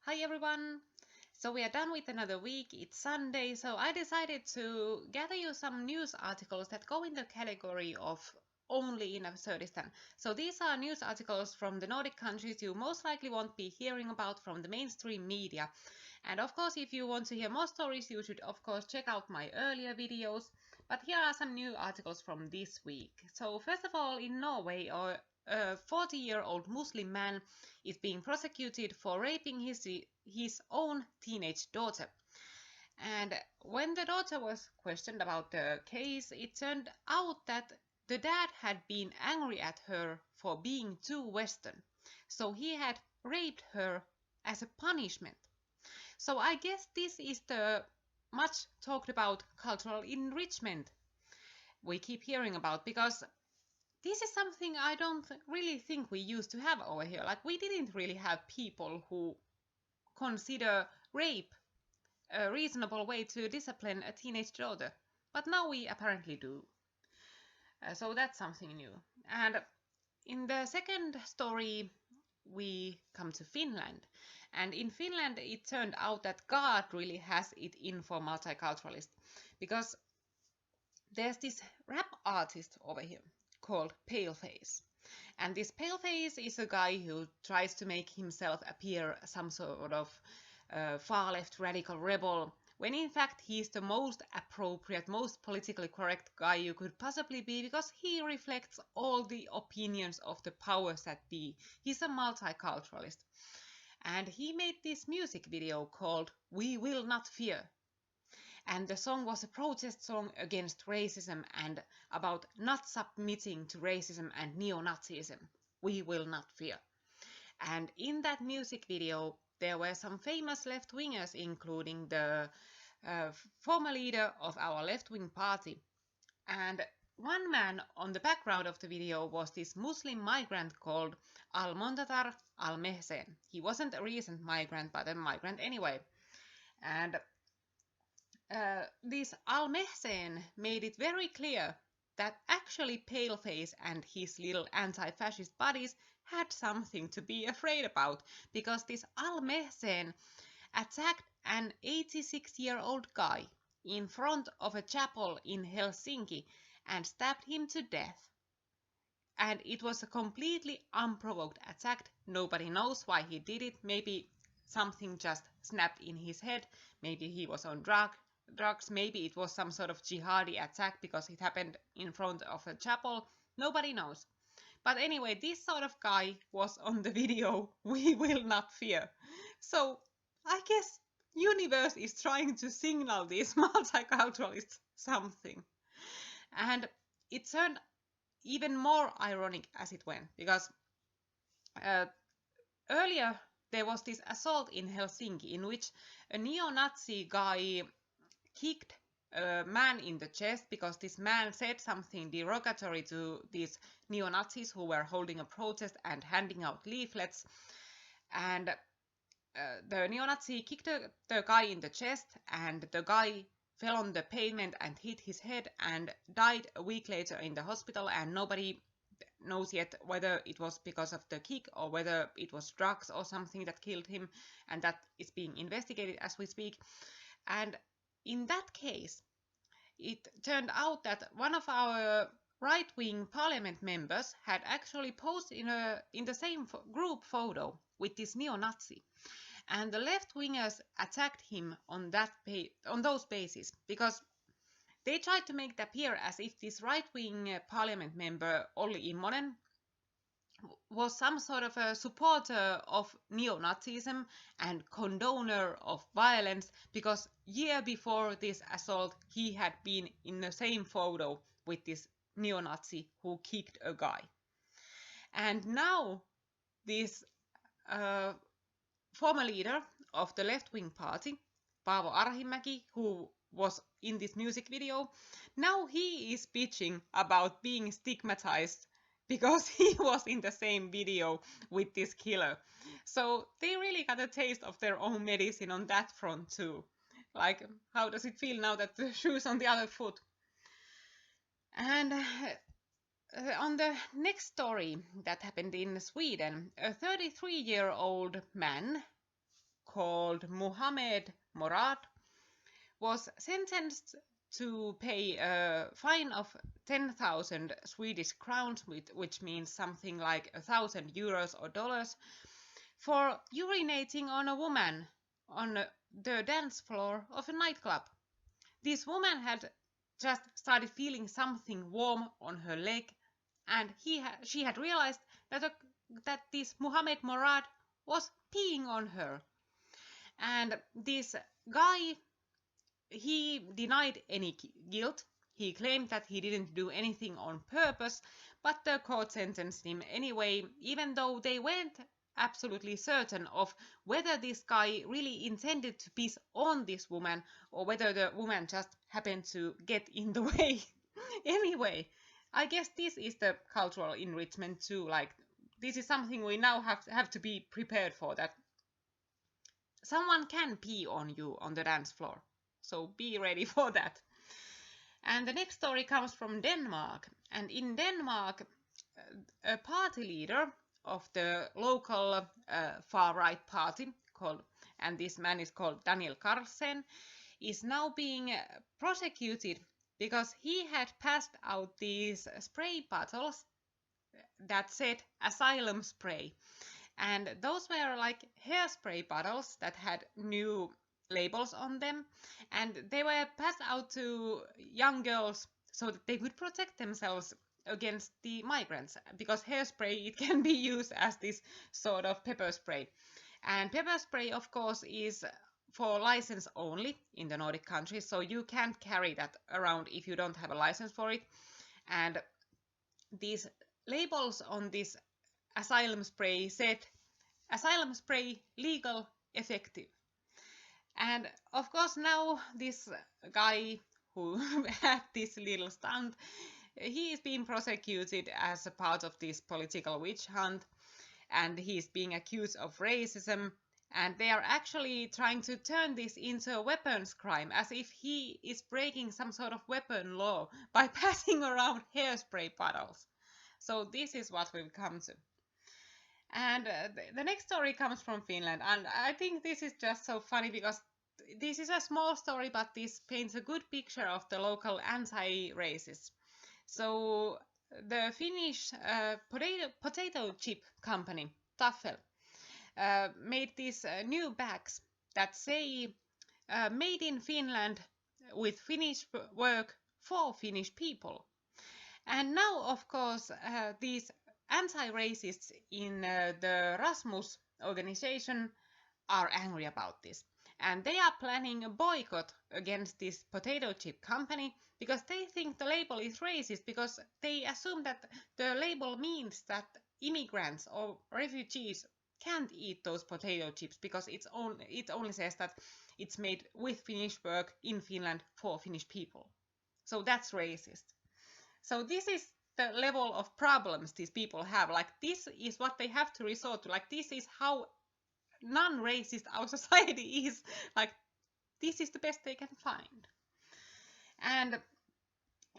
Hi everyone! So we are done with another week. It's Sunday, so I decided to gather you some news articles that go in the category of only in Absurdistan. So these are news articles from the Nordic countries you most likely won't be hearing about from the mainstream media. And of course, if you want to hear more stories, you should of course check out my earlier videos. But here are some new articles from this week. So first of all, in Norway, a 40-year-old Muslim man is being prosecuted for raping his own teenage daughter. And when the daughter was questioned about the case, it turned out that the dad had been angry at her for being too Western. So he had raped her as a punishment. So I guess this is the much talked about cultural enrichment we keep hearing about, because this is something I don't really think we used to have over here. Like, we didn't really have people who consider rape a reasonable way to discipline a teenage daughter. But now we apparently do. So that's something new. And in the second story, we come to Finland. And in Finland, it turned out that God really has it in for multiculturalists. Because there's this rap artist over here called Paleface. And this Paleface is a guy who tries to make himself appear some sort of far-left radical rebel, when in fact he's the most appropriate, most politically correct guy you could possibly be, because he reflects all the opinions of the powers that be. He's a multiculturalist. And he made this music video called We Will Not Fear. And the song was a protest song against racism and about not submitting to racism and neo-Nazism. We will not fear. And in that music video, there were some famous left-wingers, including the former leader of our left-wing party. And one man on the background of the video was this Muslim migrant called Al-Montatar Al-Mehsen. He wasn't a recent migrant, but a migrant anyway. And this Al-Mehsen made it very clear that actually Paleface and his little anti-fascist buddies had something to be afraid about, because this Al-Mehsen attacked an 86-year-old guy in front of a chapel in Helsinki and stabbed him to death. And it was a completely unprovoked attack. Nobody knows why he did it. Maybe something just snapped in his head. Maybe he was on drugs. Maybe it was some sort of jihadi attack because it happened in front of a chapel. Nobody knows. But anyway, this sort of guy was on the video We Will Not Fear. So I guess universe is trying to signal these multiculturalists something. And it turned even more ironic as it went, because earlier there was this assault in Helsinki in which a neo-Nazi guy kicked a man in the chest because this man said something derogatory to these neo-Nazis who were holding a protest and handing out leaflets. And the neo-Nazi kicked the guy in the chest, and the guy fell on the pavement and hit his head and died a week later in the hospital, and nobody knows yet whether it was because of the kick or whether it was drugs or something that killed him, and that is being investigated as we speak. And in that case, it turned out that one of our right-wing parliament members had actually posed in the same group photo with this neo-Nazi. And the left-wingers attacked him on those bases, because they tried to make it appear as if this right-wing parliament member, Olli Immonen, was some sort of a supporter of neo-Nazism and condoner of violence, because year before this assault he had been in the same photo with this neo-Nazi who kicked a guy. And now this former leader of the left-wing party, Paavo Arhimäki, who was in this music video, now he is bitching about being stigmatized because he was in the same video with this killer. So they really got a taste of their own medicine on that front too. Like, how does it feel now that the shoe's on the other foot? And on the next story that happened in Sweden, a 33-year-old man called Muhammad Morad was sentenced to pay a fine of 10,000 Swedish crowns, which means something like 1,000 euros or dollars, for urinating on a woman on the dance floor of a nightclub. This woman had just started feeling something warm on her leg, and she had realized that this Muhammad Morad was peeing on her. And this guy, he denied any guilt. He claimed that he didn't do anything on purpose, but the court sentenced him anyway, even though they weren't absolutely certain of whether this guy really intended to piss on this woman or whether the woman just happened to get in the way. Anyway, I guess this is the cultural enrichment too. Like, this is something we now have to be prepared for, that someone can pee on you on the dance floor. So be ready for that. And the next story comes from Denmark. And in Denmark, a party leader of the local far-right party, and this man is called Daniel Carlsen, is now being prosecuted because he had passed out these spray bottles that said asylum spray. And those were like hairspray bottles that had new labels on them, and they were passed out to young girls so that they could protect themselves against the migrants, because hairspray, it can be used as this sort of pepper spray. And pepper spray, of course, is for license only in the Nordic countries, so you can't carry that around if you don't have a license for it. And these labels on this asylum spray said asylum spray legal, effective. And of course now this guy who had this little stunt, he is being prosecuted as a part of this political witch hunt, and he is being accused of racism, and they are actually trying to turn this into a weapons crime, as if he is breaking some sort of weapon law by passing around hairspray bottles. So this is what we've come to. And the next story comes from Finland, and I think this is just so funny because this is a small story, but this paints a good picture of the local anti-racists. So the Finnish potato chip company, Taffel, made these new bags that say made in Finland with Finnish work for Finnish people. And now, of course, these anti-racists in the Rasmus organization are angry about this. And they are planning a boycott against this potato chip company because they think the label is racist, because they assume that the label means that immigrants or refugees can't eat those potato chips because it only says that it's made with Finnish work in Finland for Finnish people. So that's racist. So this is the level of problems these people have. Like, this is what they have to resort to. Like, this is how non-racist our society is. Like, this is the best they can find. And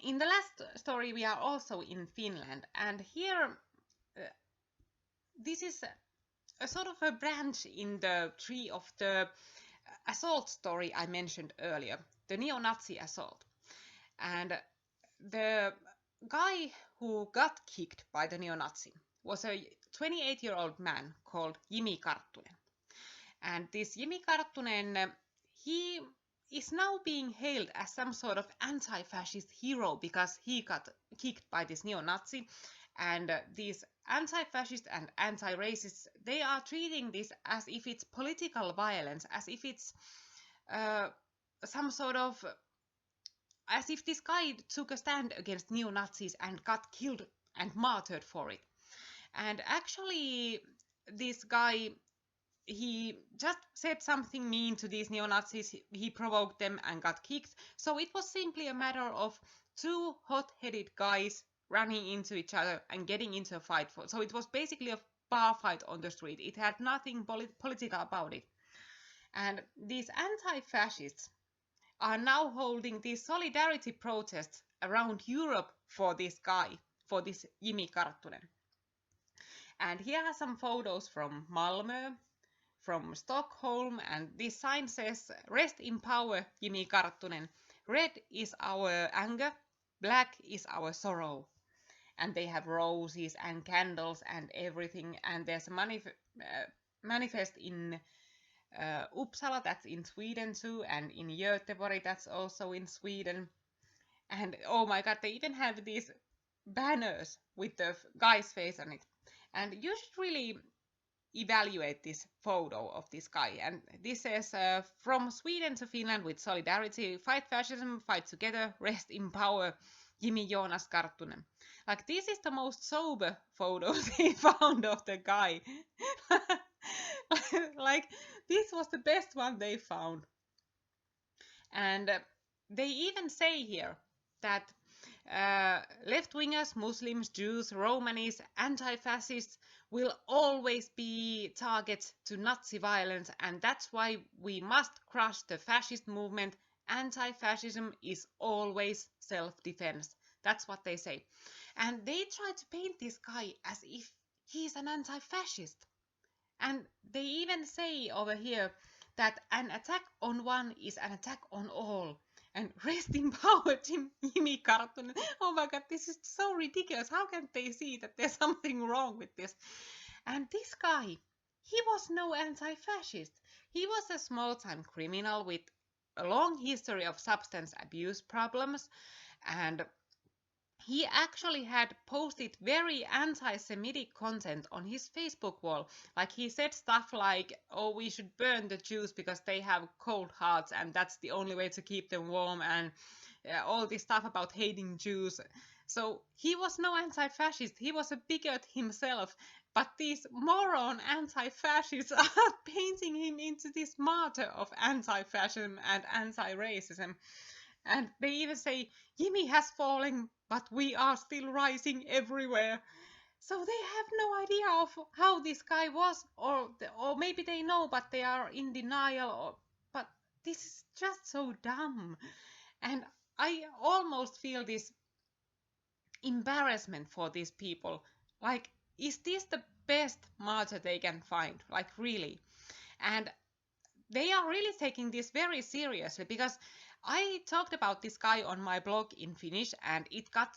in the last story, we are also in Finland. And here, this is a sort of a branch in the tree of the assault story I mentioned earlier, the neo-Nazi assault. And the guy who got kicked by the neo-Nazi was a 28-year-old man called Jimi Karttunen. And this Jimi Karttunen, he is now being hailed as some sort of anti-fascist hero because he got kicked by this neo-Nazi. And these anti-fascist and anti-racists, they are treating this as if it's political violence, as if it's some sort of, as if this guy took a stand against neo-Nazis and got killed and martyred for it. And actually, this guy, he just said something mean to these neo-Nazis, he provoked them and got kicked. So it was simply a matter of two hot-headed guys running into each other and getting into a fight. So it was basically a bar fight on the street. It had nothing political about it. And these anti-fascists are now holding these solidarity protests around Europe for this guy, for this Jimi Karttunen. And here are some photos from Malmö, from Stockholm, and this sign says, "Rest in power, Jimi Karttunen. Red is our anger, black is our sorrow." And they have roses and candles and everything, and there's a manifest in Uppsala, that's in Sweden too, and in Göteborg, that's also in Sweden. And oh my god, they even have these banners with the guy's face on it. And you should really evaluate this photo of this guy. And this says, "From Sweden to Finland with solidarity, fight fascism, fight together, rest in power, Jimi Jonas Karttunen." Like, this is the most sober photo they found of the guy. Like, this was the best one they found. And they even say here that left-wingers, Muslims, Jews, Romanis, anti-fascists will always be targets to Nazi violence, and that's why we must crush the fascist movement. Anti-fascism is always self-defense. That's what they say. And they try to paint this guy as if he's an anti-fascist. And they even say over here that an attack on one is an attack on all. And rest in power, Jimi Karttunen. Oh my god, this is so ridiculous. How can they see that there's something wrong with this? And this guy, he was no anti-fascist. He was a small-time criminal with a long history of substance abuse problems, and he actually had posted very anti-Semitic content on his Facebook wall. Like, he said stuff like, "Oh, we should burn the Jews because they have cold hearts and that's the only way to keep them warm," and all this stuff about hating Jews. So he was no anti-fascist, he was a bigot himself, but these moron anti-fascists are painting him into this martyr of anti-fascism and anti-racism. And they even say, "Jimi has fallen, but we are still rising everywhere." So they have no idea of how this guy was, or maybe they know, but they are in denial. But this is just so dumb. And I almost feel this embarrassment for these people. Like, is this the best martyr they can find? Like, really? And they are really taking this very seriously, because I talked about this guy on my blog in Finnish, and it got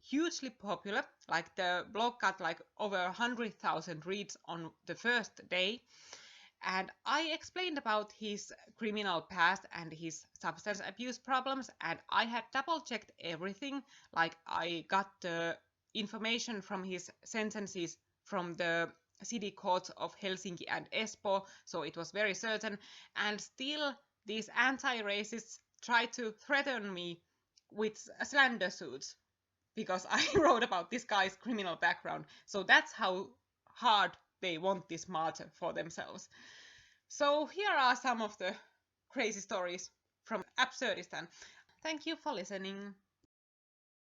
hugely popular. Like, the blog got like over 100,000 reads on the first day. And I explained about his criminal past and his substance abuse problems, and I had double checked everything. Like, I got the information from his sentences from the city courts of Helsinki and Espoo, so it was very certain. And still, these anti-racists tried to threaten me with slander suits because I wrote about this guy's criminal background. So that's how hard they want this martyr for themselves. So here are some of the crazy stories from Absurdistan. Thank you for listening.